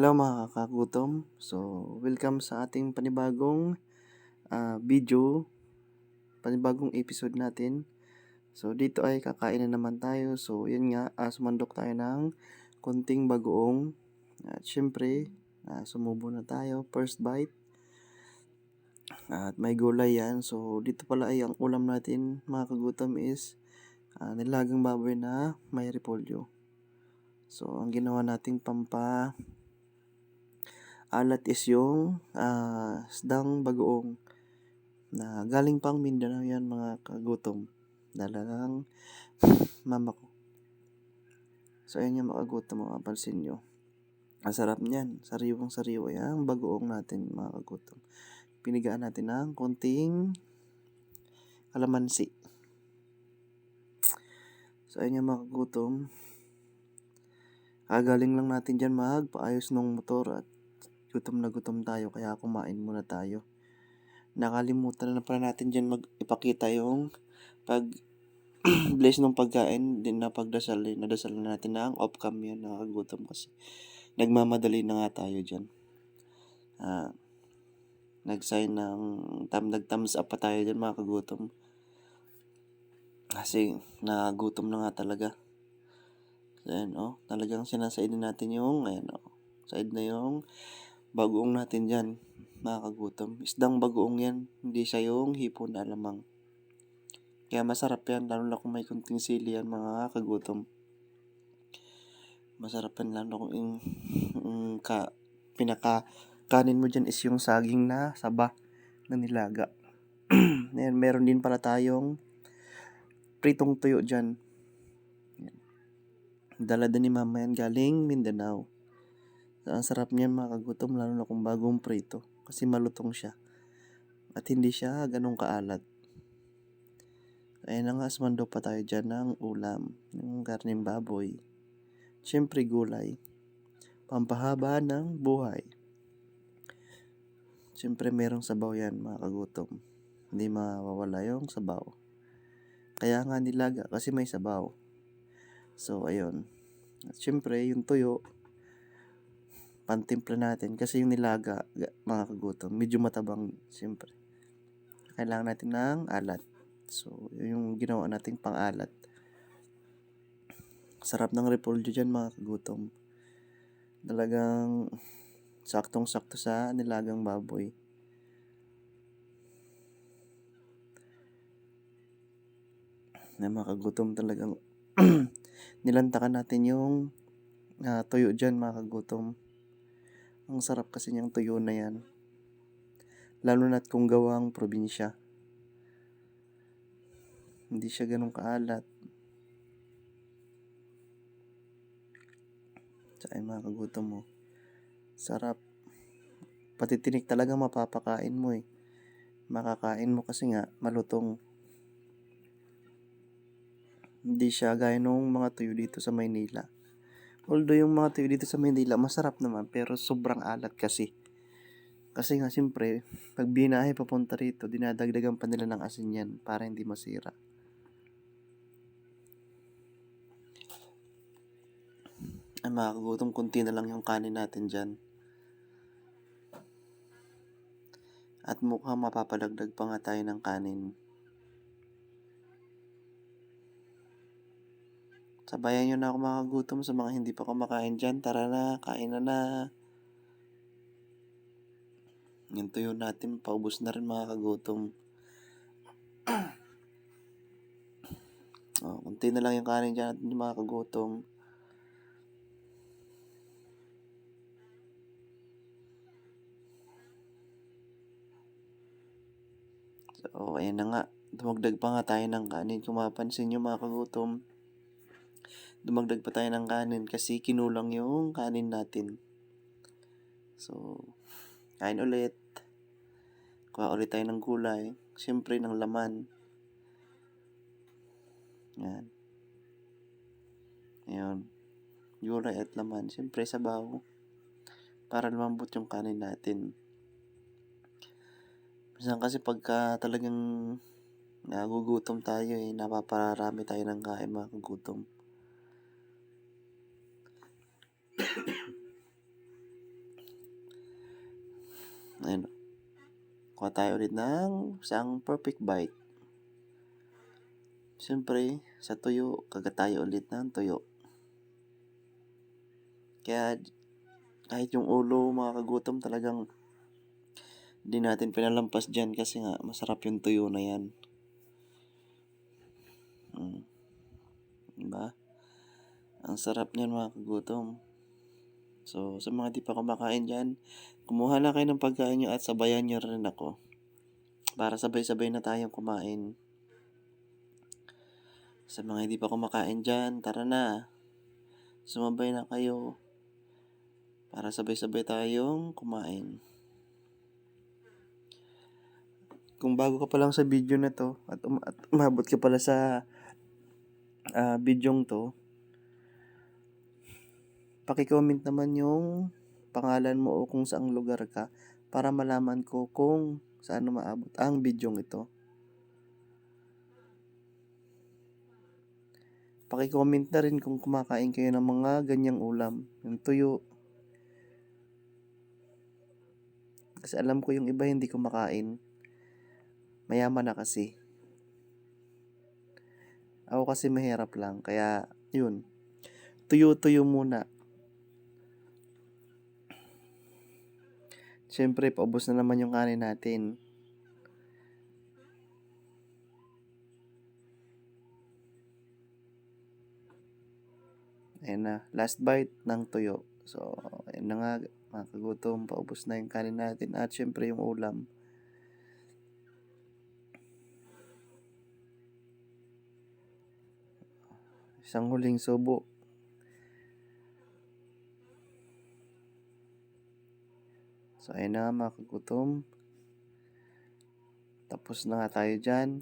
Hello mga kakagutom. So, welcome sa ating panibagong video, panibagong episode natin. So, dito ay kakain na naman tayo. So, yun nga, sumandok tayo ng konting bagoong. At syempre, sumubo na tayo. First bite. At may gulay yan. So, dito pala ay ang ulam natin mga kagutom is nilagang baboy na may repolyo. So, ang ginawa nating alat is yung isdang bagoong na galing pang Mindanao yan mga kagutom. Dala ng mama ko. So ayan yung mga kagutom, mapapansin nyo. Ang sarap niyan. Sariwang sariwa yan. Bagoong natin mga kagutom. Pinigaan natin ng konting kalamansi. So ayan yung mga kagutom. Galing lang natin dyan magpaayos ng motor at gutom na gutom tayo kaya kumain muna tayo. Nakalimutan na pala natin dyan ipakita yung bless ng pagkain din na pagdasal. Nadasal na natin na ang off-cam yan, nakagutom kasi. Nagmamadali na nga tayo dyan. Nag-sign ng nag-thumbs up pa tayo dyan mga kagutom. Kasi nagutom na nga talaga. Ayan talagang sinasaid natin yung, side na yung bagoong natin dyan, mga kagutom. Isdang bagoong yan, hindi siya yung hipon na alamang. Kaya masarap yan, lalo na kung may kunting sili yan, mga kagutom. Masarap yan, lalo kung pinaka-kanin mo dyan is yung saging na saba na nilaga. Ayan, meron din pala tayong pritong tuyo dyan. Dala din ni mama yan, galing Mindanao. So, ang sarap niyan mga kagutom, lalo na kung bagong prito. Kasi malutong siya. At hindi siya ganun kaalat. Ayan na nga, sumando pa tayo dyan ng ulam. Yung karneng baboy. Siyempre gulay. Pampahaba ng buhay. Siyempre merong sabaw yan mga kagutom. Hindi mawawala yung sabaw. Kaya nga nilaga kasi may sabaw. So ayun. At siyempre yung tuyo, pantimpla natin kasi yung nilaga mga kagutom, medyo matabang siyempre. Kailangan natin ng alat. So yung ginawa nating pang-alat. Sarap ng repolyo dyan mga kagutom. Talagang saktong-sakto sa nilagang baboy. Na mga kagutom talagang nilantakan natin yung tuyo dyan mga kagutom. Ang sarap kasi niyang tuyo na yan. Lalo na't kung gawang probinsya. Hindi siya ganun kaalat. So ay mga kagutom mo. Sarap. Pati tinik talaga mapapakain mo Makakain mo kasi nga malutong. Hindi siya gaya nung mga tuyo dito sa Maynila. Although yung mga tuyo dito sa Maynila masarap naman pero sobrang alat kasi. Kasi nga siyempre, pag binahe papunta rito, dinadagdagan pa nila ng asin yan para hindi masira. Ay mga kagutom, kunti na lang yung kanin natin dyan. At mukhang mapapalagdag pa nga tayo ng kanin. Sabayan nyo na ako mga kagutom sa mga hindi pa kumakain dyan. Tara na, kain na. Yung tuyo natin, paubos na rin mga kagutom. Kunti na lang yung kanin dyan natin mga kagutom. So, ayan na nga. Dumagdag pa nga tayo ng kanin. Kung mapansin nyo mga kagutom, dumagdag pa tayo ng kanin kasi kinulang yung kanin natin. So, kain ulit. Kuha ulit tayo ng gulay. Siyempre ng laman. Yan. Ayun. Gulay at laman. Siyempre sabaw. Para lumambot yung kanin natin. Minsan kasi pagka talagang nagugutom tayo napapararami tayo ng kain mga kagutom. Ayun, kuha tayo ulit ng isang perfect bite. Siyempre, sa tuyo, kagat tayo ulit ng tuyo. Kaya, kahit yung ulo, mga kagutom, talagang di natin pinalampas dyan kasi nga, masarap yung tuyo na yan. Diba? Ang sarap niyan, mga kagutom. So, sa mga di pa kumakain dyan, kumuha na kayo ng pagkain nyo at sabayan nyo rin ako. Para sabay-sabay na tayong kumain. Sa mga hindi pa kumakain dyan, tara na. Sumabay na kayo. Para sabay-sabay tayong kumain. Kung bago ka pa lang sa video na to, at umabot ka pala sa videong to, paki-comment naman yung pangalan mo o kung saang lugar ka para malaman ko kung saan maabot ang videong ito. Paki-comment na rin kung kumakain kayo ng mga ganyang ulam, yung tuyo. Kasi alam ko yung iba hindi kumakain. Mayaman na kasi. Ako kasi mahirap lang, kaya yun. Tuyo-tuyo muna. Siyempre, paubos na naman yung kanin natin. Ayan na, last bite ng tuyo. So, ayan na nga, mga kagutom, paubos na yung kanin natin at siyempre yung ulam. Isang huling subo. So, ayan na mga kagutom. Tapos na nga tayo dyan.